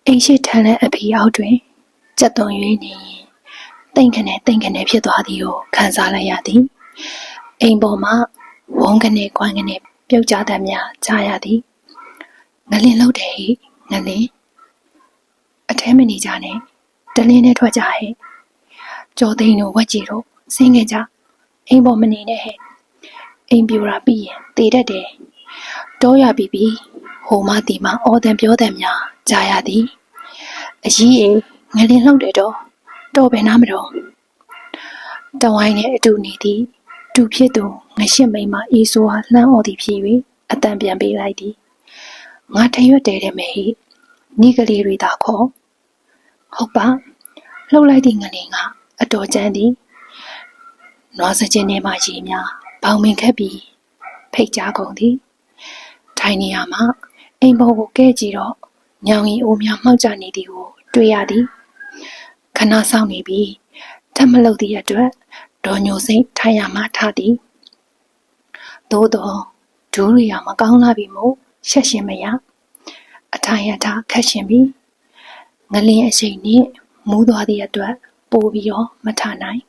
အိမ်ရှိထန်တဲ့အဖေအောက်တွင်ကြက်သွန်၍နေရင်တိမ်ခနဲဖြစ်သွားသည်ကိုခံစားလိုက်ရသည်အိမ်ပေါ်မှဝုန်းကနေကွမ်းကနေပြုတ်ကျသမျှကြားရသည်ငလင်လှုပ်တယ်ဟိငလင်အထဲမနေကြနဲ့တလင်းနဲ့ထွက်ကြဟဲ့ကျော်သိန်းတို့ဝက်ကြီးတို့ဆင်းခဲ့ကြအိမ်ပေါ်မနေနဲ့ဟဲ့အိမ်ပြိုတာပြီးရင်တေတတ်တယ်တောရပြီဟိုမှဒီမှအော်တန်ပြောတယ်များကြားရသည်အကြီးငလင်လှုပ်တယ်တော့ပဲနားမတော်တဝိုင်းနဲ့အတူနေသည်တူဖြစ်သူငရှစ်မိန်မအေးဆိုးဟာလှမ်းအော်သည်ဖြစ်၍အတန်ပြန်ပေးလိုက်သည်ငါထရွက်တဲတယ်မေဟိနီးကလေးတွေသာခေါ်ဟုတ်ပါလှုပ်လိုက်သည့်ငလင်ကအတော်ကျန်းသည်နွားစကျင်းထဲမှရေများဘောင်မင်ခက်ပြီးဖိတ်ကြားကုန်သည်ထိုင်နေရမှအိမ်ပေါ်ကိုကဲကြည့်တော့ညောင်ရီအိုးများမှောက်ကျနေသည်ကိုတွေ့ရသည်ခဏဆောင်နေပြီးထပ်မလုပ်သည့်အတွက်ဒေါ်ညိုစိတ်ထိုင်ရမှထားသည်သို့တော့ဒူးရီယာမကောင်းလာပြီမို့ရှက်ရှင်မရအထိုင်ရထားခက်ရှင်ပြီးငလင်းအရှိန်နှင့်မူးသွားသည့်အတွက်ပိုပြီးတော့မထနိုင်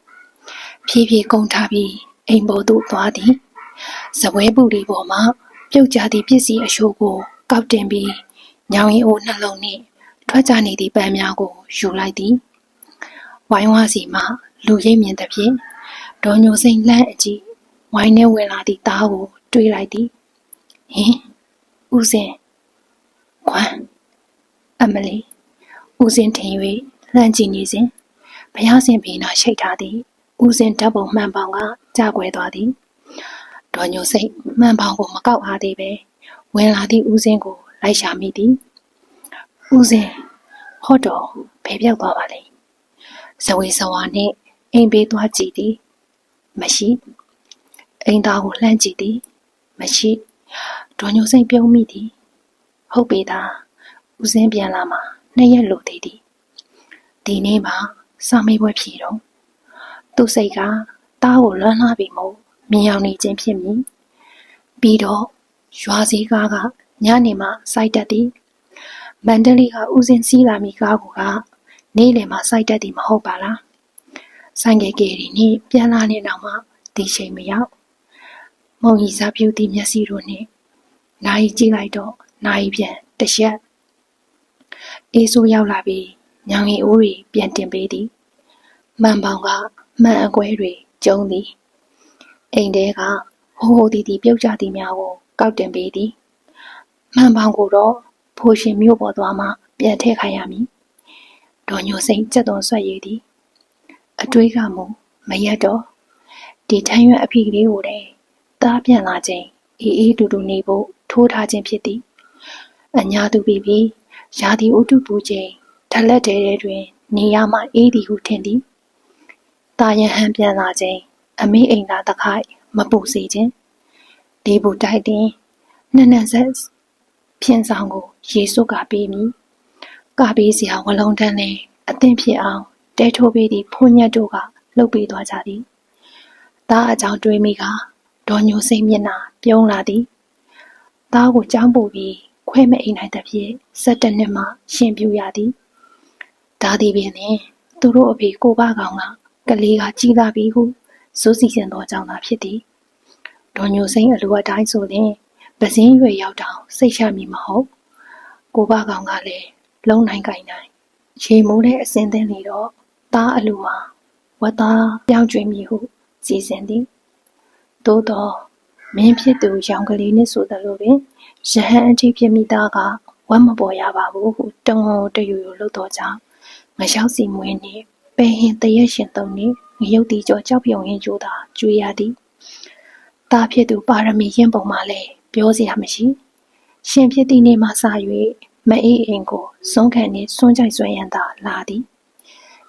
ဖြည်းဖြည်းကုန်းထားပြီးအိမ်ပေါ်သို့သွားသည်ဇပွဲပူဒီပေါ်မှာပြုတ်ကျသည့်ပစ္စည်းအရှို့ကိုကောက်တင်ပြီးညောင်ရီအိုးနှလုံးနှင့်ထွက်ကြနေသည့်ပန်းများကိုယူလိုက်သည်ဝိုင်းဝါစီမှလူရိပ်မြင်သဖြင့်ဒေါ်ညိုစိန်လှမ်းအကြည့်ဝိုင်းထဲဝင်လာသည့်သားကိုတွေးလိုက်သည်ဟင်ဦးစင်ခွန်းအမလီဦးစင်ထင်၍လှမ်းကြည့်နေစဉ်ဘုရားရှင်ဘေးနာရှိတ်ထားသည်ဦးစင်ဓာတ်ပုံမှန်ပေါင်ကကြာကွယ်သွားသည်ဒေါ်ညိုစိတ်မှန်ပေါင်ကိုမကောက်အားသေးပဲဝင်လာသည့်ဦးစင်ကိုလိုက်ရှာမိသည်ဦးစင်ဟော့တော်ဘယ်ပြောက်သွားပါလဲဇဝေဇဝါနှင့်အိမ်ဘေးသွားကြည့်သည်မရှိအိမ်သားကိုလှမ်းကြည့်သည်မရှိဒေါ်ညိုစိတ်ပြုံးမိသည်ဟုတ်ပေသားဦးစင်းပြန်လာမှာ2 ရက်လိုသေးသည်ဒီနေ့မှစာမေးပွဲဖြေတော့သူ့စိတ်ကတားကိုလွမ်းလာပြီမို့မြင်အောင်နေခြင်းဖြစ်မည်ပြီးတော့ရွာစည်းကားကညနေမှစိုက်တတ်သည်မန္တလေးကဦးစင်းစီးလာမိကားကနေ့လယ်မှစိုက်တတ်သည်မဟုတ်ပါလားဆိုင်ကယ်ကြီးနှင့်ပြန်လာနေတော့မှဒီချိန်မရောက်မုံကြီးစားပြူသည့်မျက်စိတို့နှင့်နိုင်ကြည့်လိုက်တော့နိုင်ပြန်တရက်အေးဆိုးရောက်လာပြီးညောင်ရီအိုးတွေပြန်တင်ပေးသည်မှန်ပေါင်ကမှန်အကွဲတွေကျုံသည်အိမ်ထဲကဟိုတီတီပြုတ်ကြသည်များကိုကောက်တင်ပေးသည်မှန်ပေါင်ကိုတော့ဖိုးရှင်မြို့ပေါ်သွားမှပြန်ထည့်ခိုင်းရမည်ဒေါ်ညိုစိန်ကြက်သွန်ဆွက်ရည်သည်အတွေးကမူမရက်တော့ဒီထမ်းရွက်အဖိကလေးကိုတည်းသားပြန်လာခြင်းအေးတူတူနေဖို့ထိုးထားခြင်းဖြစ်သည်အညာသူပြီးရာသီဥတုပူခြင်းထလက်တဲတွင်နေရမှအေးသည်ဟုထင်သည်တာယဟန်ပြန်လာခြင်းအမေအိမ်သာတခိုက်မပူစေခြင်းဒီဘူတိုက်တင်နှံ့ဆက်ဖြင်းဆောင်ကိုရေစုပ်ကပေးမည်ကပေးစရာဝလုံးတန်းနဲ့အသင့်ဖြစ်အောင်တဲထိုးပေးသည့်ဖုန်ညက်တို့ကလှုပ်ပေးသွားကြသည်သားအကြောင်းတွေးမိကဒေါ်ညိုစိတ်မျက်နှာပြုံးလာသည်သားကိုကြောင်းပို့ပြီးခွဲမအိမ်နိုင်သဖြင့်17 နှစ်မှရှင်ပြူရသည်ဒါသည်ပင်သူတို့အဖေကိုဘကောင်ကလေးကကြီးလာပြီဟုစိုးစီစဉ်သောကြောင့်သာဖြစ်သည်ဒေါ်ညိုစိန်အလိုအတိုင်းဆိုရင်ပစင်းရွယ်ရောက်တောင်စိတ်ချမည်မဟုတ်ကိုဘကောင်ကလည်းလုံနိုင်ကိုင်နိုင်ရေမိုးတဲ့အစင်းသင်းနေတော့သားအလိုမှာဝတ်သားပြောင်းကျွေးမည်ဟုစီစဉ်သည်သို့တော့မင်းဖြစ်သူရောင်ကလေးနဲ့ဆိုသလိုပင်ရဟန်းအထိဖြစ်မိသားကဝတ်မပေါ်ရပါဘူးဟုတုံတယူလှုပ်တော့ကြောင့်ငရောက်စီမွေးနှင့်ပဲဟင်တရက်ရှင်သုံးနှင့်ငရုတ်တီကျော်ကြောက်ပြုံရင်ကျိုးသာကျွေးရသည်သားဖြစ်သူပါရမီရင်ပုံမှလည်းပြောစရာမရှိရှင်ဖြစ်သည့်နေ့မှစ၍မအေးအိမ်ကိုစွန့်ခံနှင့်စွန့်ကြိုက်ဆွဲရန်သာလာသည်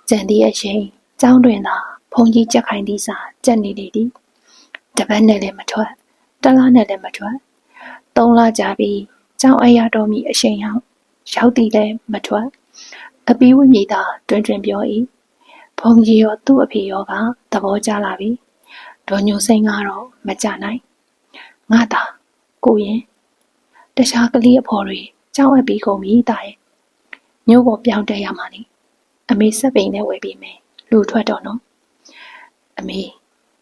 ကြံသည့်အချိန်ကျောင်းတွင်သာဘုံကြီးကြက်ခိုင်သည့်စာကြက်နေလေသည်တပတ်နဲ့လည်းမထွက်တလားနဲ့လည်းမထွက်3 လကြာပြီးကျောင်းအရာတော်မီအချိန်ရောက်သည်လည်းမထွက်အပီးဝိမြေသာတွင်ပြော၏ဘုံကြီးရောသူ့အဖေရောကသဘောကျလာပြီဒေါ်ညိုစိန်ကတော့မကြနိုင်ငါသာကိုရင်တခြားကလေးအဖော်တွေကြောက်အပ်ပြီးကုန်ပြီတာရဲ့ မျိုးပေါ်ပြောင်းတက်ရမှာလေအမေစက်ပိန်နဲ့ဝယ်ပြီးမယ်လူထွက်တော့နော်အမေ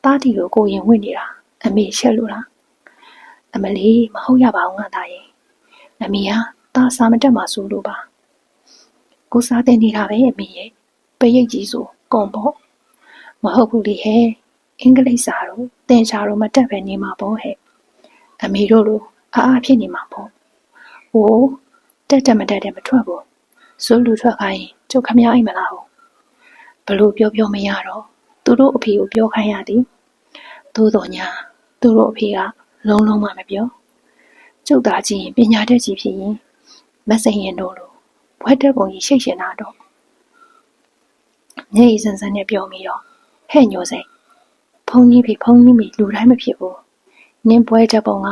တားတီကိုကိုရင်ဝင်နေတာအမေရှက်လို့လားအမလေးမဟုတ်ရပါဘူးငါသားရဲ့အမေဟာတားစားမတက်မှဆိုလို့ပါကိုစားတင်နေတာပဲအမေရဲ့ပရိတ်ကြီးဆိုကွန်ပေါ့မဟုတ်ဘူးလေဟဲ့အင်္ဂလိပ်စာတော့သင်ချာတော့မတက်ပဲနေမှာပေါ့ဟဲ့အမေတို့လိုအားဖြစ်နေမှာပေါ့ဟိုတက်မထွက်ဘူးစိုးလူထွက်ခိုင်းကျုပ်ခမအိမ်မလားဟုတ်ဘလို့ပြောမရတော့သူတို့အဖေကိုပြောခိုင်းရသည်သို့တော်ညာသူတို့အဖေကလုံးမှမပြောကျုပ်သားကြီးပညာတတ်ကြီးဖြစ်ရင်မစိန်ရင်တို့လိုဘွဲ့တက်ပုံကြီးရှိတ်ရှင်တာတော့မျက်ရည်စမ်းနဲ့ပြောမိတော့ဟဲ့ညိုစိန်ဖုန်းကြီးမိလူတိုင်းမဖြစ်ဘူးနင်းဘွဲ့တက်ပုံက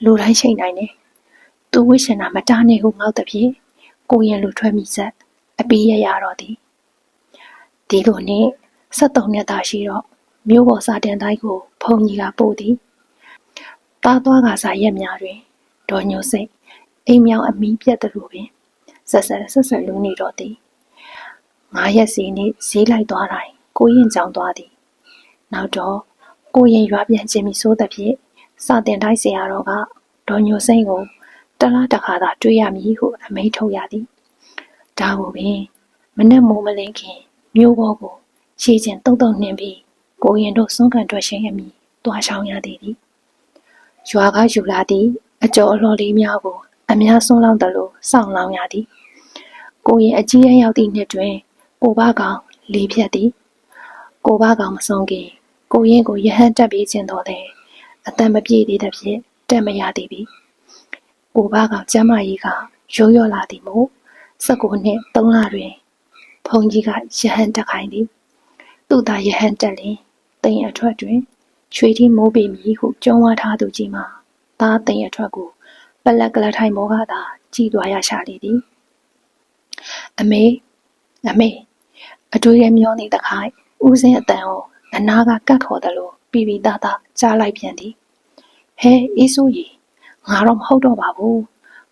လူတိုင်းရှိတ်နိုင်တယ်သူဝိရှင်နာမတားနေဟုငေါ့တဲ့ဖြစ်ကိုရင်လူထွက်မိဆက်အပီးရတော့သည်ဒီလိုနဲ့73နှစ်သားရှိတော့မြို့ပေါ်စာတင်တိုင်းကိုဖုန်ကြီးကပို့သည်တားသွားကစားရက်များတွင်ဒေါ်ညိုစိတ်အိမ်မြောင်အမီးပြတ်သလိုပင်ဆက်လူနေတော့သည်9ရက်စီနေ့ဈေးလိုက်သွားတိုင်းကိုရင်ကြောင်သွားသည်နောက်တော့ကိုရင်ရွာပြန်ခြင်းမီဆိုးတဲ့ဖြစ်စာတင်တိုင်းဆရာတော်ကဒေါ်ညိုစိတ်ကိုတလားတစ်ခါသာတွေ့ရမည်ဟုအမိန့်ထုတ်ရသည်ဒါကိုပင်မနဲ့မိုးမလင်းခင်မြို့ပေါ်ကိုခြေကျင်တုံနှင်းပြီးကိုရင်တို့စွန့်ကန်ထွက်ရှင်ရမည်တွားဆောင်ရသည်ရွာကယူလာသည့်အကျော်အလှော်လေးများကိုအများဆုံးလောင်းတယ်လို့စောင့်လောင်းရသည်ကိုရင်အကြီးရောက်သည့်နှစ်တွင်ကိုဘကောင်လေးဖြတ်သည်ကိုဘကောင်မဆုံးခင်ကိုရင်ကိုရဟန်းတက်ပြီးခြင်းတော်တယ်အတန်မပြေသေးတဲ့ဖြင့်တက်မရသည်ပြီကိုဘကောင်ကျမ်းမာရေးကရိုးရော့လာသည်မို့19နှစ်3လတွင်ဖုန်ကြီးကရဟန်းတက်ခိုင်းသည်သူ့သားရဟန်းတက်လင်တိမ်အထွက်တွင်ရွှေထီးမိုးပေမည်ဟုကြုံဝါထားသူကြီးမှာသားတိမ်အထွက်ကိုပလက်ကလထိုင်မောကသာကြည်သွားရရှာလေသည်အမေအတွေ့ရမျောနေတခိုင်ဦးစင်းအတန်ကိုအနာကကတ်ခေါ်တယ်လို့ပြီးသားကြားလိုက်ပြန်သည်ဟဲအေးဆိုးကြီးငါတော့မဟုတ်တော့ပါဘူး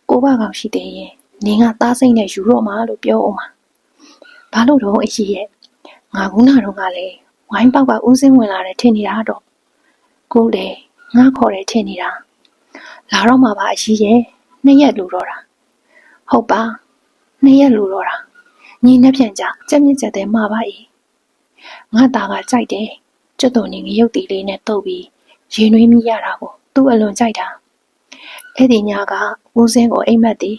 ကိုဘကောင်ရှိသေးရင်နင်ကသားစိတ်နဲ့ယူတော့မှာလို့ပြောအောင်ပါဘာလို့တော့အကြီးရဲ့ငါကုနာတော့ကလည်းဝိုင်းပေါက်ကဦးစင်းဝင်လာတယ်ထင်နေတာတော့ကိုလေငါခေါ်တယ်ထင်နေတာလာတော့မှာပါအကြီးရဲ့2ရက်လူတော့တာဟုတ်ပါ2ရက်လူတော့တာညီနဲ့ပြန်ကြကြက်မြင့်ကြက်တဲ့မှာပါ၏ငါသားကကြိုက်တယ်ကျွတ်တော်နေငရုတ်တီလေးနဲ့တုပ်ပြီးရင်နှွေးမိရတာကိုသူ့အလွန်ကြိုက်တာအဲ့ဒီညကဦးစင်းကိုအိမ်မက်သည်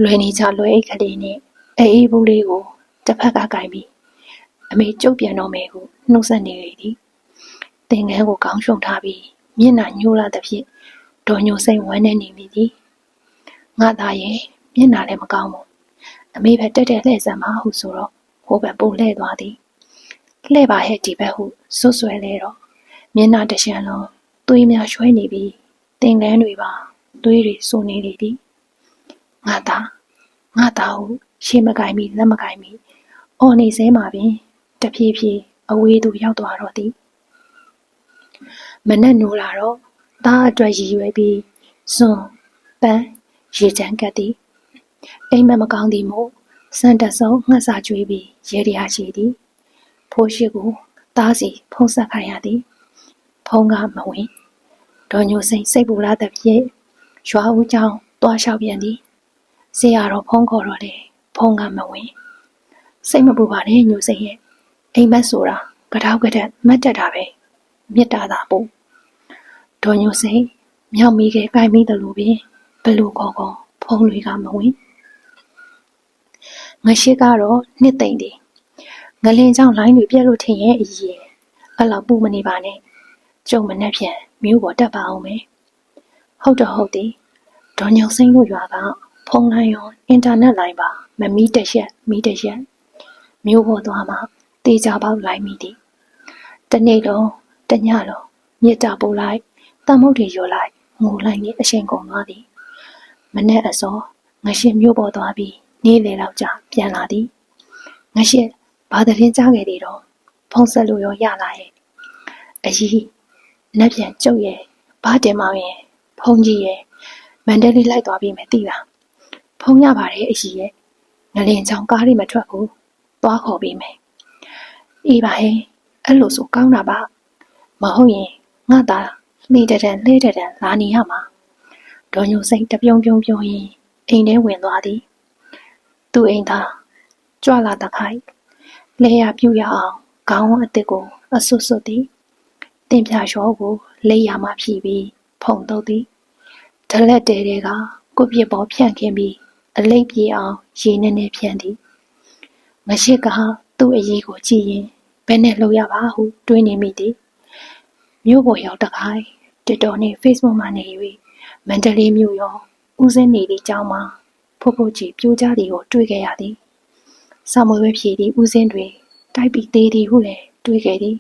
လွယ်နေကြလွယ်အိတ်ကလေးနဲ့အေးဘူးလေးကိုတစ်ဖက်ကကင်ပြီးအမေကျုပ်ပြန်တော့မယ်ဟုနှုတ်ဆက်နေလေသည်သင်္ကန်းကိုကောင်းရှုံထားပြီးမျက်နှာညှိုးလာသဖြင့်ဒေါ်ညိုစိတ်ဝမ်းနေနေမိသည်ငါသားရဲ့မျက်နှာလည်းမကောင်းဘူးအမေပဲတက်လှည့်စမ်းပါဟုဆိုတော့ဟိုဘက်ပို့လှည့်သွားသည်လှည့်ပါဟဲ့ဒီဘက်ဟုဆွဆွဲလဲတော့မျက်နှာတရှမ်းလုံးသွေးများရွှဲနေပြီးသင်္ကန်းတွေပါသွေးတွေစိုးနေလေသည်ငါသားဟုရှေ့မကင်မီလက်မကင်မီအော်နေစဲမှာပင်တဖြည်းဖြည်းအဝေးသို့ရောက်သွားတော့သည်မနဲ့နိုးလာတော့သားအတွက်ရည်ရွယ်ပြီးစွန်ပန်းရေချမ်းကတ်သည်အိမ်မကောင်းသည်မို့စံတဆုံငှက်စာကျွေးပြီးရေရရှိသည်ဖိုးရှိကိုသားစီဖုံးဆက်ခိုင်းရသည်ဖုံးကမဝင်ဒေါ်ညိုစိတ်ပူလာတဲ့ဖြင့်ရွာဦးကျောင်းသွားလျှောက်ပြန်သည်ဆရာတော်ဖုံးခေါ်တော့လေဖုံးကမဝင်စိတ်မပူပါနဲ့ညိုစိတ်ရဲ့အိမ်မက်ဆိုတာကြောက်ကတဲ့မတ်တက်တာပဲမြစ်တာသာပို့ဒေါ်ညိုစိတ်မြောက်မိခဲ့ကိုင်မိတယ်လို့ပင်ဘလို့ခေါ်ဖုံးတွေကမဝင်ငရှိကတော့နှစ်သိမ့်သည်ငလင်ကြောင့်လိုင်းတွေပြက်လို့ထင်ရဲ့အကြီးအဲ့လောက်ပူမနေပါနဲ့ကျုံမနဲ့ဖြန်မြို့ပေါ်တက်ပါအောင်မယ်ဟုတ်သည်ဒေါ်ညိုစိတ်တို့ရွာကဖုန်းလိုင်းရောအင်တာနက်လိုင်းပါမမီးတရက်မြို့ပေါ်သွားမှတေချာပေါက်လိုက်မိသည်တနေ့လုံးတညလုံးမြစ်တာပို့လိုက်တမုတ်တွေရောလိုက်ငိုလိုက်နဲ့အချိန်ကုန်သွားသည်မနေ့အစောငရှိမြို့ပေါ်သွားပြီးနေ့လေလောက်ကြာပြန်လာသည်ငရှိဘာတရင်ကြားခဲ့သေးတော့ဖုန်းဆက်လို့ရောရလာရဲ့အကြီးနက်ပြန်ကျုပ်ရဲ့ဘာတင်မောင်ရဲ့ဖုန်းကြီးရဲ့မန္တလေးလိုက်သွားပြီးမယ်သိလားဖုန်းရပါတယ်အကြီးရဲ့ ငလင်ချောင်းကားတွေမထွက်ဘူးသွားခေါ်ပေးမယ်အေးပါဟဲ့အဲ့လိုဆိုကောင်းတာပါမဟုတ်ရင်ငါသာနေတံလဲတံလာနေရမှာဒေါ်ညိုစိတ်တပြုံပြုံပြုံရင်အိမ်ထဲဝင်သွားသည်သူ့အိမ်သာကြွလာတခိုက်လဲရပြူရအောင်ခေါင်းအစ်စ်ကိုအဆွတ်ဆွတ်သည်တင်ပြလျှောကိုလက်ရမှဖြီးပြီးဖုံတုပ်သည်ဒလက်တဲတဲကကိုပြစ်ပေါ်ဖြန့်ခင်းပြီးအလိပ်ပြေအောင်ရေနဲ့နဲ့ဖြန့်သည်ငရှိကသူ့အရေးကိုကြည့်ရင်ဘယ်နဲ့လှုပ်ရပါဟုတွေးနေမိသည်မြို့ပေါ်ရောက်တခိုက်တစ်တော်နဲ့ Facebook မှာနေ၍မန္တလေးမြို့ရောဦးစင်းနေသည့်ကျောင်းမှာဖို့ဖို့ကြီးပြိုးကြသည်ကိုတွေ့ခဲ့ရသည်စာမွေပဲဖြည်သည့်ဦးစင်းတွေတိုက်ပြီးသေးသည်ဟုလည်းတွေ့ခဲ့သည်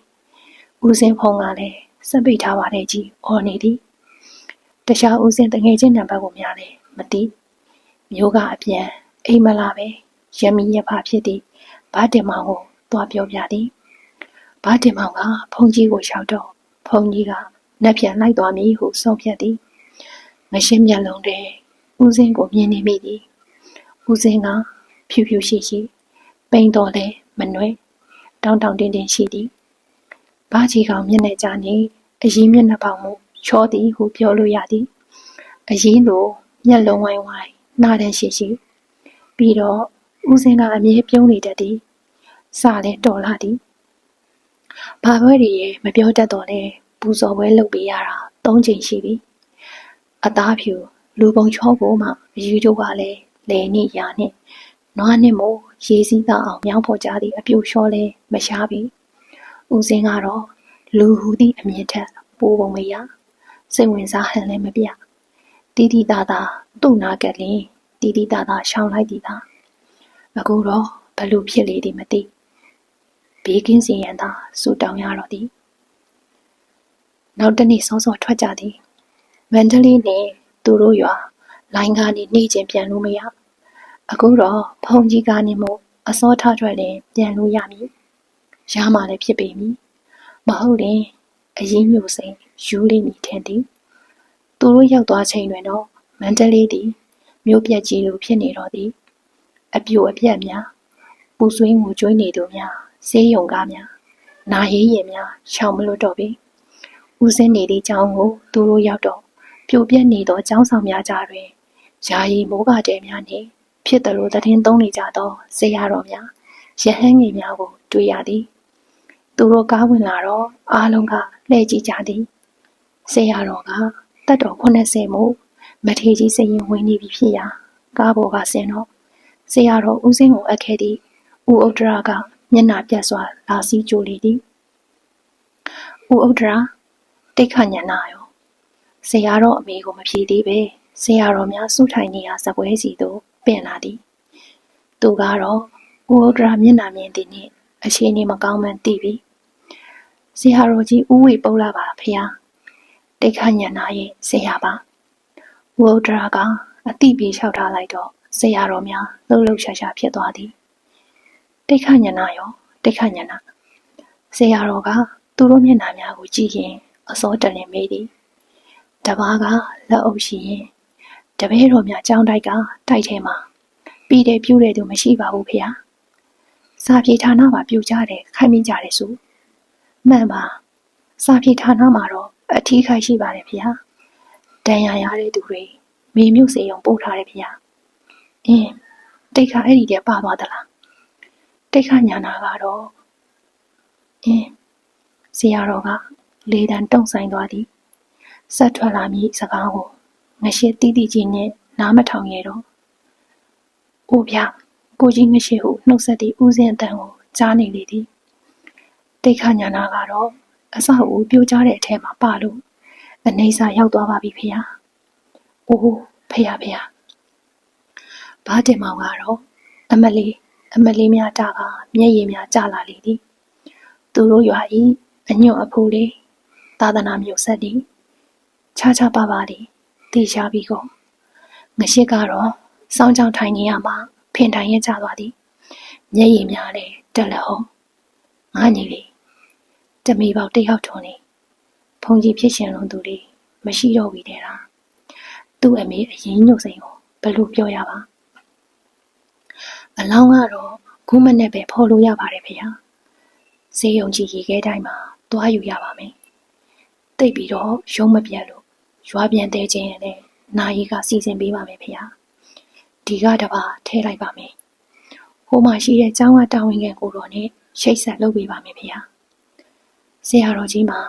ဦးစင်းဖုံကလည်းစက်ပိတ်ထားပါတဲ့ကြီးအော်နေသည်တခြားဦးစင်းတငယ်ချင်းနံပါတ်ကိုများလည်းမသိမျိုးကအပြန်အိမ်မလာပဲရမီရဖဖြစ်သည်ဘာတင်မောင်ကိုသွားပြောပြသည်ဘာတင်မောင်ကဖုန်ကြီးကိုလျှောက်တော့ဖုန်ကြီးကနက်ပြန်လိုက်သွားမည်ဟုဆုံးဖြတ်သည်ငရှင်းမျက်လုံးထဲဦးစင်းကိုမြင်နေမိသည်ဦးစင်းကဖြူဖြူရှိရှိပိန်တော်လဲမနှွဲတောင်းတောင်းတင်းတင်းရှိသည်ဘာကြီးကောင်မျက်နှာကြနေအရင်မျက်နှာပေါင်မှုချောသည်ဟုပြောလို့ရသည်အရင်လိုမျက်လုံးဝိုင်းဝိုင်းနားတန်းရှိရှိပြီးတော့ဦးစင်းကအမြဲပြုံးနေတတ်သည်စလည်းတော်လာသည်ဘာဘွဲတွေရဲ့မပြောတတ်တော့လဲပူဇော်ပွဲလုပ်ပေးရတာ၃ချိန်ရှိပြီအသားဖြူလူပုံချောကိုမှအယူတို့ကလည်းလဲနေရနဲ့နွားနဲ့မို့ရေးစည်းသားအောင်မြောင်းဖို့ကြသည်အပြိုလျှောလဲမရှားပြီဦးစင်းကတော့လူဟူသည့်အမြင့်ထက်ပိုးပုံမရစိတ်ဝင်စားဟန်လည်းမပြတီတီသားသားသူ့နာကလင်းတီတီသားသားရှောင်းလိုက်သည်သာအခုတော့ဘလို့ဖြစ်လေသည်မသိဘေးကင်းစီရန်သာစူတောင်းရတော့သည်နောက်တနေ့စောစောထွက်ကြသည်မန္တလေးနဲ့သူတို့ရွာလိုင်းကနေနေချင်းပြန်လို့မရအခုတော့ဖုန်ကြီးကနေမို့အစောထားထွက်လည်းပြန်လို့ရမည်ရမှလည်းဖြစ်ပေမည်မဟုတ်ရင်အရင်မျိုးစိန်ယူလိမ့်မည်ထင်သည်သူတို့ရောက်သွားချိန်တွင်တော့မန္တလေးသည်မြို့ပြက်ကြီးလိုဖြစ်နေတော့သည်အပြိုအပြက်များပူဆွေးငိုကြွေးနေသူများဆေးရုံကားများနာရေးရင်များရှောင်မလို့တော့ပြီဦးစင်းနေသည့်ကျောင်းကိုသူတို့ရောက်တော့ပြိုပြက်နေသောကျောင်းဆောင်များကြားတွင်ယာယီမိုးကတဲများနှင့်ဖြစ်သလိုသတင်းသုံးနေကြသောဆရာတော်များရဟန်းငယ်များကိုတွေ့ရသည်သူတို့ကားဝင်လာတော့အားလုံးကလှည့်ကြည့်ကြသည်ဆရာတော်ကတက်တော်80မို့မထေကြီးစရင်ဝင်နေပြီဖြစ်ရာကားပေါ်ကဆင်းတော့ဆရာတော်ဦးစင်းကိုအပ်ခဲ့သည်ဦးဥဒ္ဒရာကမျက်နှာပြတ်စွာလာစီးကြိုလေသည်ဦးဥဒ္ဒရာတိတ်ခညနာရောဆရာတော်အမေကိုမဖြေသေးပဲဆရာတော်များစုထိုင်နေရာစပွဲစီသို့ပင်လာသည်သူကတော့ဦးဥဒ္ဒရာမျက်နှာမြင်သည်နှင့်အခြေအနေမကောင်းမှန်းသိပြီဆရာတော်ကြီးဦးဝေပုတ်လာပါဖေဟာတိတ်ခညနာရဲ့ဆရာပါဦးဥဒ္ဒရာကအတိပြေလျှောက်ထားလိုက်တော့ဆရာတော်များလှုပ်လှုပ်ရှားရှားဖြစ်သွားသည်တိတ်ခညနာရောတိတ်ခညနာဆရာတော်ကသူတို့မျက်နှာများကိုကြည့်ရင်အစောတလင်မေးသည်တပားကလက်အုပ်ရှိရင်တပည့်တော်များကြောင်းတိုက်ကတိုက်ထဲမှာပြီးတယ်ပြူတယ်သူမရှိပါဘူးဖေဟာစာပြေဌာနမှာပြူကြတယ်ခိုင်းမိကြတယ်ဆိုမှန်ပါစာပြေဌာနမှာတော့အထီးခိုက်ရှိပါတယ်ဖေဟာဒဏ်ရာရတဲ့သူတွေမေမြို့စေအောင်ပို့ထားတယ်ဖေဟာအင်းတိတ်ခအဲ့ဒီတည်းပါသွားသလားတိတ်ခညာနာကတော့အင်းဆရာတော်ကလေတံတုံဆိုင်သွားသည်ဆက်ထွက်လာမည်စကားကိုငရှိတီးတီးကြီးနဲ့နားမထောင်ရတော့အိုဗျာကိုကြီးငရှိဟုနှုတ်ဆက်သည့်ဦးစင်းအတန်ကိုကြားနေလေသည်တိတ်ခညာနာကတော့အဆောက်အဦပြိုကျတဲ့အထဲမှာပါလို့အနေစာရောက်သွားပါပြီဖေဟာအိုးဖေဟာဖေဟာဘာတင်မောင်ကတော့အမလေးများတာကမျက်ရည်များကျလာလေသည်သူတို့ရွာဤအညွန့်အဖိုးလေးသာသနာမျိုးဆက်သည်ခြားခြားပါပါသည်သိရှားပြီးကိုငရှိကတော့စောင်းကြောင်ထိုင်နေရမှဖင်တိုင်ရဲ့ကျသွားသည်မျက်ရည်များလည်းတက်လက်အောင်ငါညီလေးတမီပေါက်တယောက်ထွန်းနေဖုန်ကြီးဖြစ်ရှင်လုံးသူလေးမရှိတော့ပြီတဲ့လားသူ့အမေအရင်ညှို့စိန်ကိုဘယ်လိုပြောရပါ အလောင်းကတော့ခုမနဲ့ပဲဖော်လို့ရပါတယ်ဖေဟာစေယုံကြီးရေခဲတိုင်းမှာတွားယူရပါမယ်တိတ်ပြီးတော့ရုံးမပြတ်လို့ရွာပြန်တဲခြင်းနဲ့နာရီကစီစဉ်ပေးပါမယ်ဖေဟာဒီကတပါထဲလိုက်ပါမယ်ဟိုမှာရှိတဲ့ကျောင်းကတာဝန်ခံကိုတော်နဲ့ရှိတ်ဆက်လုပ်ပေးပါမယ်ဖေဟာဆရာတော်ကြီးမှာ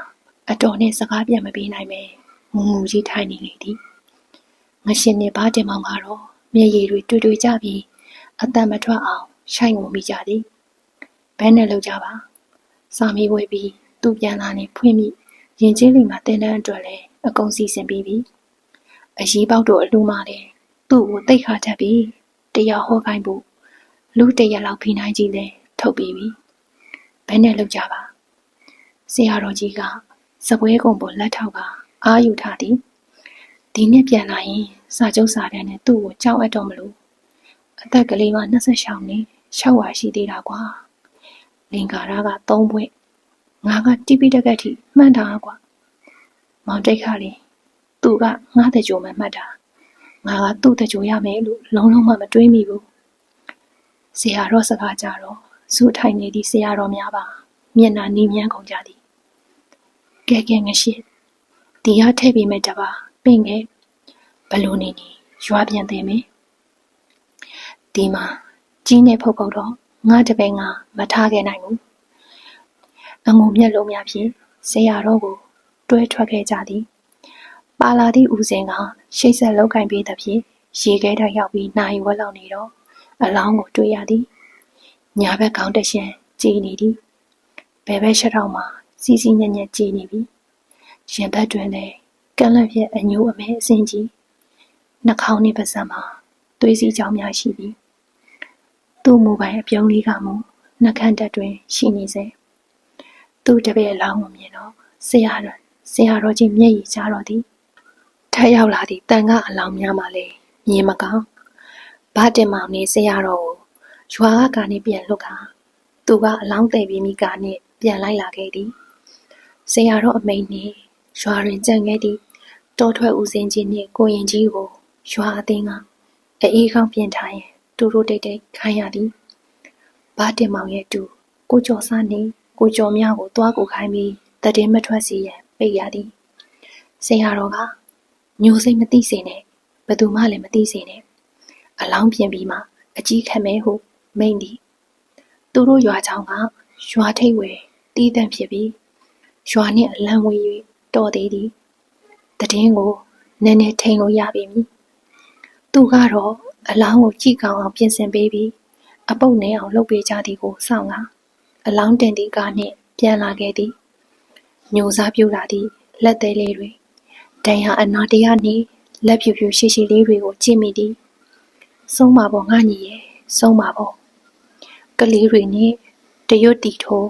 အတော်နဲ့စကားပြန်မပေးနိုင်ပဲငုံငူကြီးထိုင်နေလေသည်ငရှင်နဲ့ဘာတင်မောင်ကတော့မျက်ရည်တွေတွေ့ကြပြီးအတန်မထွက်အောင်ရှိုင်ငုံမိကြသည်ဘဲနဲ့လောက်ကြပါစာမေးပွဲပြီးသူ့ပြန်လာနေဖွင့်မိရင်ချင်းလေးမှာတင်းတန်းအတွက်လဲအကုန်စီစဉ်ပြီးပြီအရေးပေါက်တို့အလူမလဲသူ့ကိုတိတ်ခါတတ်ပြီးတရားဟောခိုင်းဖို့လူတရက်လောက်ဖိနိုင်ကြီးလဲထုတ်ပြီးပြီဘဲနဲ့လောက်ကြပါဆရာတော်ကြီးကစပွဲကုံပေါ်လက်ထောက်ကအာယူထားသည်ဒီနေ့ပြန်လာရင်စာချုပ်စာတမ်းနဲ့သူ့ကိုကြောက်အပ်တော့မလို့အသက်ကလေးက26နှစ်6ဝါရှိသေးတာကွာလင်္ကာရက3ဘွဲ့ငါကတိပိတကက်ထိမှန်တာကွာမောင်တိတ်ခါလေးသူကငါတကြိုမှမှတ်တာငါကသူ့တကြိုရမယ်လို့လုံးလုံးမတွေးမိဘူးဆရာတော်စကားကြတော့ဇူထိုင်နေသည့်ဆရာတော်များပါမျက်နှာနီးမြန်းကုန်ကြသည်ကဲငရှိဒီရထည့်ပြီးမဲ့တပါပင့်ခဲ့ဘလို့နေရွာပြန်သေးမယ်ဒီမှာကြီးနေဖုတ်တော့ငါတပည့်ငါမထားခဲ့နိုင်ဘူးအငုံမျက်လုံးများဖြင့်ဆရာတော်ကိုတွဲထွက်ခဲ့ကြသည်ပါလာသည့်ဦးစင်ကရှိတ်ဆက်လောက်ကင်ပေးသဖြင့်ရေခဲတိုက်ရောက်ပြီးနိုင်ဝက်လောက်နေတော့အလောင်းကိုတွေ့ရသည်ညာဘက်ခေါင်းတရှမ်းကြည်နေသည်ဘယ်ဘက်ရှက်တော့မှစီစီညံ့ညံ့ကြည်နေပြီရင်ဘက်တွင်လည်းကန့်လန့်ပြက်အညိုးအမဲအစင်ကြီးနှာခေါင်းနှင့်ပါးစပ်မှာသွေးစီကြောင်များရှိသည်သူ့မူပိုင်အပြုံးလေးကမူနှခမ်းတက်တွင်ရှိနေစေသူ့တပည့်အလောင်းကိုမြင်တော့ဆရာတော်ကြီးမျက်ရည်ကျတော့သည်ထပ်ရောက်လာသည့်တန်ကအလောင်းများမှလည်းမြင်မကောင်းဘာတင်မောင်နေဆရာတော်ကိုရွာကကနေပြန်လွတ်ခါသူကအလောင်းသိပ်ပြီးမိကနဲ့ပြန်လိုက်လာခဲ့သည်ဆရာတော်အမိန်နှင့်ရွာတွင်ကြံ့ခဲ့သည့်တောထွက်ဦးစင်းကြီးနှင့်ကိုရင်ကြီးကိုရွာအသင်းကအေးကောင်းပြင်ထားရင်တူတူတိတ်တိတ်ခိုင်းရသည်ဘာတင်မောင်ရဲ့တူကိုကျော်စားနှင့်ကိုကျော်များကိုတွားကိုခိုင်းပြီးတည်င်းမထွက်စေရန်ပိတ်ရသည်ဆရာတော်ကညိုစိတ်မသိစေနဲ့ဘသူမှလည်းမသိစေနဲ့အလောင်းပြင်ပြီးမှအကြီးခံမဲဟုမိန်သည်သူတို့ရွာချောင်းကရွာထိပ်ဝဲတီးတန့်ဖြစ်ပြီးရွာနှင့်အလံဝေး၍တော်သေးသည်တည်င်းကိုနည်းနည်းထိန်လို့ရပြီမည်သူကတော့အလောင်းကိုကြည့်ကောင်းအောင်ပြင်ဆင်ပေးပြီးအပုပ်နဲ့အောင်လုပ်ပေးကြသည်ကိုစောင့်ကအလောင်းတင်သည့်ကားနှင့်ပြန်လာခဲ့သည်ညိုစားပြူလာသည့်လက်သေးလေးတွေဒဏ်ရာအနာတရားနှင့်လက်ဖြူဖြူရှိရှိလေးတွေကိုကြည့်မိသည်ဆုံးပါပေါ်ငါညီရဲ့ဆုံးပါပေါ်ကလေးတွေနဲ့တရွတ်တီထိုး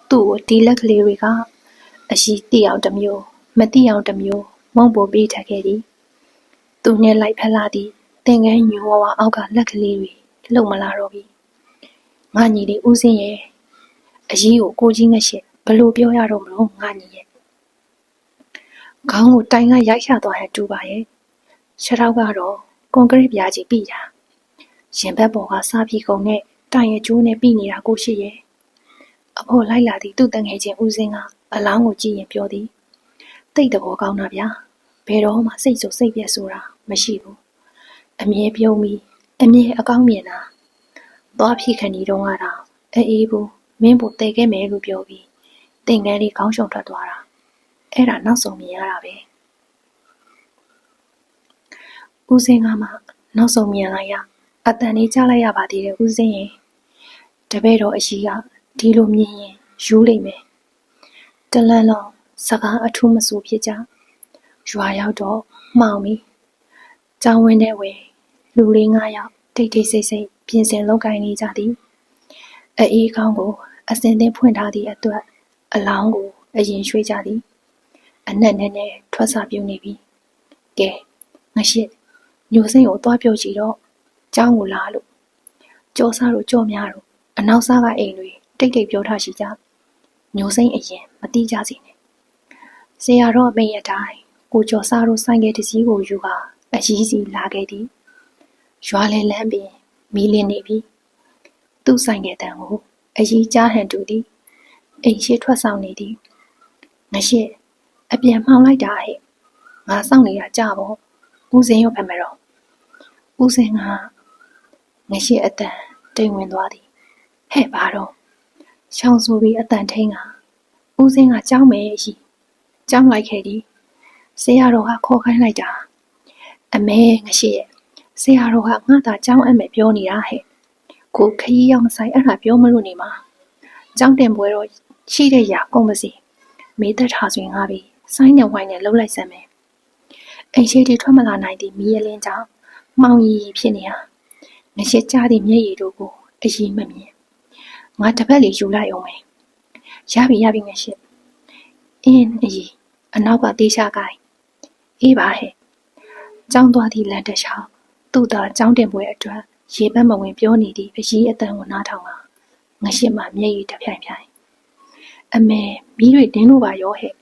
သူ့ကိုဒီလက်ကလေးတွေကအရှိတိအောင်တစ်မျိုးမတိအောင်တစ်မျိုးမုံပိုပေးထပ်ခဲ့သည်သူနဲ့လိုက်ဖက်လာသည့်သင်္ကန်းညိုဝါအောက်ကလက်ကလေးတွေလုံမလာတော့ပြီငါညီလေးဦးစင်းရဲ့အရေးကိုကြီးငှက်ရှစ်ဘလို့ပြောရတော့မလို့ငါညီရဲ့ခေါင်းကိုတိုင်ကရိုက်ချသွားတဲ့တူပါရဲ့ခြေထောက်ကတော့ကွန်ကရစ်ပြားကြီးပြီးတာရင်ဘက်ပေါ်ကစားပြီးကုန်နဲ့တိုင်ရဲ့ကျိုးနဲ့ပြီးနေတာကိုရှိရဲ့အဖို့လိုက်လာသည့်သူ့တငယ်ချင်းဦးစင်းကအလောင်းကိုကြည့်ရင်ပြောသည်တိတ်တဘောကောင်းတာဗျာဘယ်တော့မှစိတ်ဆိုစိတ်ပြက်ဆိုတာမရှိဘူးအမြဲပြုံးပြီးအမြဲအကောင်းမြင်တာသွားဖြစ်ခဏီတော့ကတော့အေးဘူးမင်းဖို့တဲခဲ့မယ်လို့ပြောပြီးတင်ကန်းလေးခေါင်းရှုံထွက်သွားတာအဲ့ဒါနောက်ဆုံးမြင်ရတာပဲဦးစင်းကမှနောက်ဆုံးမြင်လိုက်ရအတန်လေးကြားလိုက်ရပါသေးတယ်ဦးစင်းရင်တပည့်တော်အရှိကဒီလိုမြင်ရင်ယူလိမ့်မယ်တလန်းလုံးစကားအထူးမဆိုဖြစ်ကြရွာရောက်တော့မှောင်ပြီကျောင်းဝင်းထဲဝင်လူလေး9ယောက်တိတ်တိတ်ဆိတ်ဆိတ်ပြင်ဆင်လုပ်ကိုင်နေကြသည်အေးကောင်းကိုအစင်သင်းဖွင့်ထားသည့်အတွက်အလောင်းကိုအရင်ရွှေ့ကြသည်အနက်နဲ့ထွက်စာပြုံးနေပြီကဲငရှိညိုစိမ့်ကိုသွားပြုတ်ကြည့်တော့ကျောင်းကိုလာလို့ကြောစားတို့ကြောများတို့အနောက်စားကအိမ်တွေတိတ်တိတ်ပြောထားရှိကြညိုစိမ့်အရင်မတိကြစေနဲ့ဆရာတော်အမိန့်အတိုင်းကိုကြောစားတို့ဆိုင်ကယ်တစ်စီးကိုယူကအရေးစီလာခဲ့သည်ရွာလဲလမ်းပင်မီးလင်းနေပြီ သူ့ဆိုင်ကတန်ကိုအကြီးကြားဟန်တူသည်အိမ်ရှိထွက်ဆောင်နေသည်ငရှိအပြန်မှောင်လိုက်တာဟဲ့ငါစောင့်နေတာကြပေါ့ဦးစင်းရောဖတ်မတော့ဦးစင်းကငရှိအတန်တိမ်ဝင်သွားသည်ဟဲ့ပါတော့ရှောင်းဆိုပြီးအတန်ထိန်ကဦးစင်းကကြောင်းမယ်ရှိကြောင်းလိုက်ခဲ့သည်ဆရာတော်ကခေါ်ခိုင်းလိုက်တာအမဲငရှိရဲ့ဆရာတော်ကငါသာကြောင်းအမယ်ပြောနေတာဟဲ့ကိုခရီးရောက်မဆိုင်အဲ့ဒါပြောမလို့နေမှာကြောင်းတင်ပွဲတော့ရှိတဲ့ရာကုန်ပါစီမေးသက်ထားဆိုရင်ငါပြီဆိုင်းနဲ့ဝိုင်းနဲ့လှုပ်လိုက်စမ်းမယ်အိမ်ရှိတွေထွက်မလာနိုင်သည့်မီးရလင်းကြောင့်မှောင်ရီဖြစ်နေတာငရှိကြသည့်မျက်ရည်တို့ကိုအရင်မမြင်ငါတစ်ပတ်လေးယူလိုက်အောင်မယ်ရပြီငရှိအင်းအကြီးအနောက်ကတေးချကိုင်းအေးပါဟဲ့ကျောင်းသွားသည့်လမ်းတစ်လျှောက်သူ့သားကျောင်းတင်ပွဲအတွက်ရေပန်းမဝင်ပြောနေသည့်အကြီးအတန်ကိုနားထောင်ကငရှိမှမျက်ရည်တစ်ဖြိုင်အမေမီးတွေတင်းလို့ပါရောဟဲ့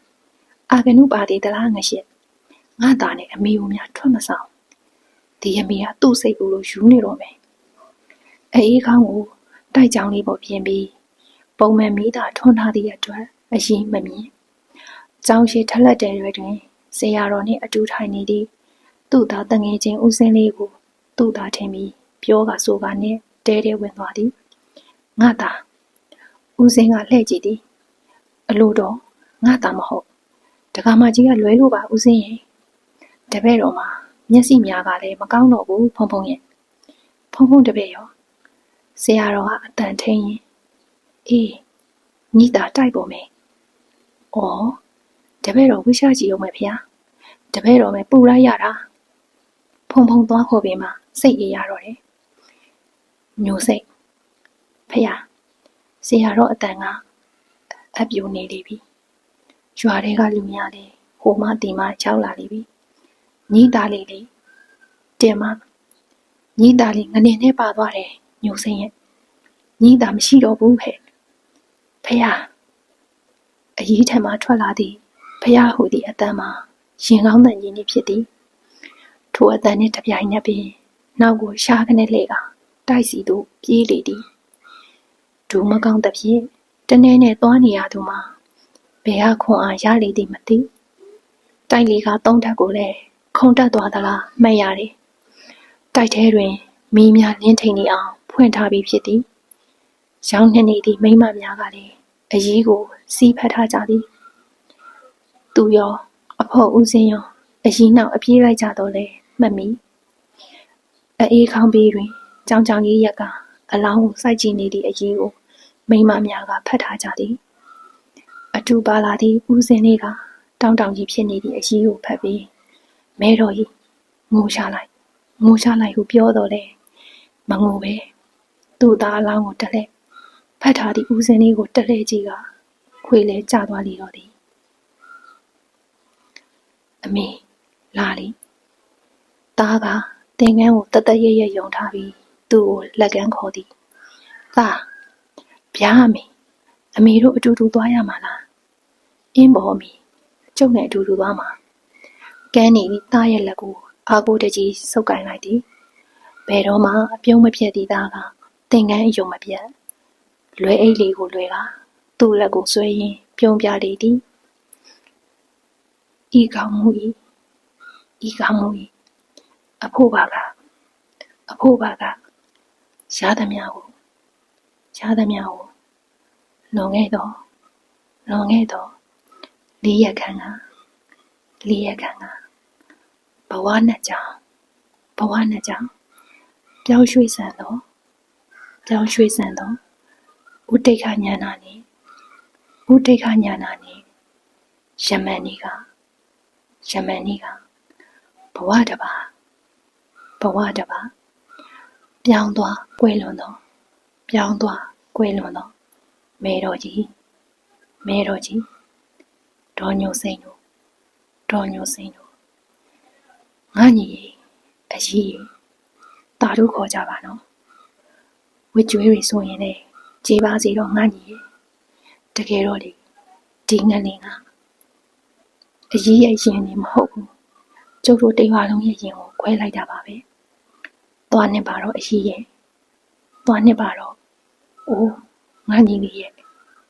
အာကနုပါသေးသလားငရှိငါသားနဲ့အမေကိုများထွက်မဆောင်ဒီအမေကသူ့စိတ်ကူလို့ယူနေတော့မယ်အေးခေါင်းကိုတိုက်ကြောင်လေးပေါ်ပြင်ပြီးပုံမှန်မီးသာထွန်းထားသည့်အတွက်အရင်မမြင်ကျောင်းရှိထလက်တဲ့ရွယ်တွင်ဆရာတော်နှင့်အတူထိုင်နေသည့်သူ့သားတငယ်ချင်းဦးစင်းလေးကိုသူ့သားထင်ပြီးပြောကဆိုကနဲ့တဲဝင်သွားသည်ငါသားဦးစင်းကလှည့်ကြည့်သည်အလိုတော်ငါသားမဟုတ်တက္ကမကြီးကလွဲလို့ပါဦးစင်းရဲ့တပည့်တော်မှာမျက်စိများကလည်းမကောင်းတော့ဘူးဖုံဖုံရဲ့ဖုံဖုံတပည့်ရောဆရာတော်ကအတန်ထိန်ရင်အေးညီတာတိုက်ပေါ်မယ်ဩတပည့်တော်ဝိရှားကြည့်အောင်မယ်ဖေ။တပည့်တော်မယ်ပူလိုက်ရတာဖုံဖုံသွားခေါ်ပြီးမှစိတ်အေးရတော့တယ်ညိုစိတ်ဖေ။ဆရာတော်အတန်ကအပြိုနေလေပြီရွာတွေကလူများလေဟိုမှဒီမှရောက်လာလေပြီညီသားလေးလေတင်မညီသားလေးငနေနဲ့ပါသွားတယ်ညိုစိတ်ရဲ့ညီသားမရှိတော့ဘူးဖေ။ဖေ။အကြီးထံမှထွက်လာသည်ဖျားဟူသည့်အတန်မှာရင်ကောင်းတန်ကြီးနေဖြစ်သည်ထိုအတန်နှင့်တပြိုင်နက်ပင်နောက်ကိုရှားခနဲ့လှည့်ကတိုက်စီသို့ပြေးလေသည်ဒူမကောင်းသဖြင့်တနေ့နဲ့သွားနေရသူမှာဘယ်ဟာခွန်အားရလေသည်မသိတိုက်လေကသုံးထက်ကိုလည်းခုန်တက်သွားသလားမှတ်ရတယ်တိုက်ထဲတွင်မီးများလင်းထိန်နေအောင်ဖွင့်ထားပြီးဖြစ်သည်ရောင်းနှင်းနေသည့်မိန်းမများကလည်းအကြီးကိုစီးဖက်ထားကြသည်သူရောအဖေဦးစင်းရောအရင်နောက်အပြေးလိုက်ကြတော့လေမှတ်မိအေးခေါင်းပေးတွင်ကြောင်ကြီးရက်ကအလောင်းကိုစိုက်ကြည့်နေသည့်အကြီးကိုမိန်းမများကဖတ်ထားကြသည်အတူပါလာသည့်ဦးစင်းလေးကတောင်းကြီးဖြစ်နေသည့်အကြီးကိုဖတ်ပြီးမဲတော်ကြီးငိုချလိုက်ဟုပြောတော့လေမငိုပဲသူ့သားအလောင်းကိုတက်လှည့်ဖတ်ထားသည့်ဦးစင်းလေးကိုတက်လှည့်ကြည့်ကခွေလဲကျသွားလေတော့သည်အမေလာလီသားကသင်္ကန်းကိုတတရရယုံထားပြီးသူ့ကိုလက်ကမ်းခေါ်သည်သားဗျာအမေတို့အတူတူသွားရမှာလားအင်းပေါ်အမေကျုပ်နဲ့အတူတူသွားမှာကန်းနေပြီးသားရဲ့လက်ကိုအာကိုတကြီးစုပ်ကိုင်လိုက်သည်ဘယ်တော့မှအပြုံးမပြတ်သည်သားကသင်္ကန်းအယုံမပြတ်လွယ်အိတ်လေးကိုလွယ်ကသူ့လက်ကိုဆွဲရင်းပြုံးပြလေသည်ဤကောင်းမှု၏အဖို့ပါကရှားသမျှကိုလွန်ခဲ့တော့လေးရက်ခန့်ကဘဝနှစ်ကြောင်းပြောင်းရွှေ့ဆန်တော့ဥတိတ်ခညာနာနေယမန်နီကဘဝတပါပြောင်းသွားကွယ်လွန်တော့မဲတော်ကြီးဒေါ်ညိုစိန်တို့ငါညီအကြီးတာတို့ခေါ်ကြပါနော်ဝစ်ကျွေးတွေဆိုရင်လေကြေးပါစီတော့ငါညီတကယ်တော့လေဒီငလင်ကအကြီးရဲ့ရင်နေမဟုတ်ဘူးကျုပ်တို့တိမ်ဝါလုံးရဲ့ရင်ကိုခွဲလိုက်တာပါပဲသွားနှစ်ပါတော့အကြီးရဲ့သွားနှစ်ပါတော့ အိုးငါညီလေးရဲ့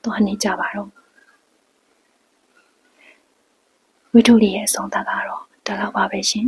သွားနေကြပါတော့ဝိထုလေးရဲ့အဆုံးသတ်ကတော့ဒါလောက်ပါပဲရှင်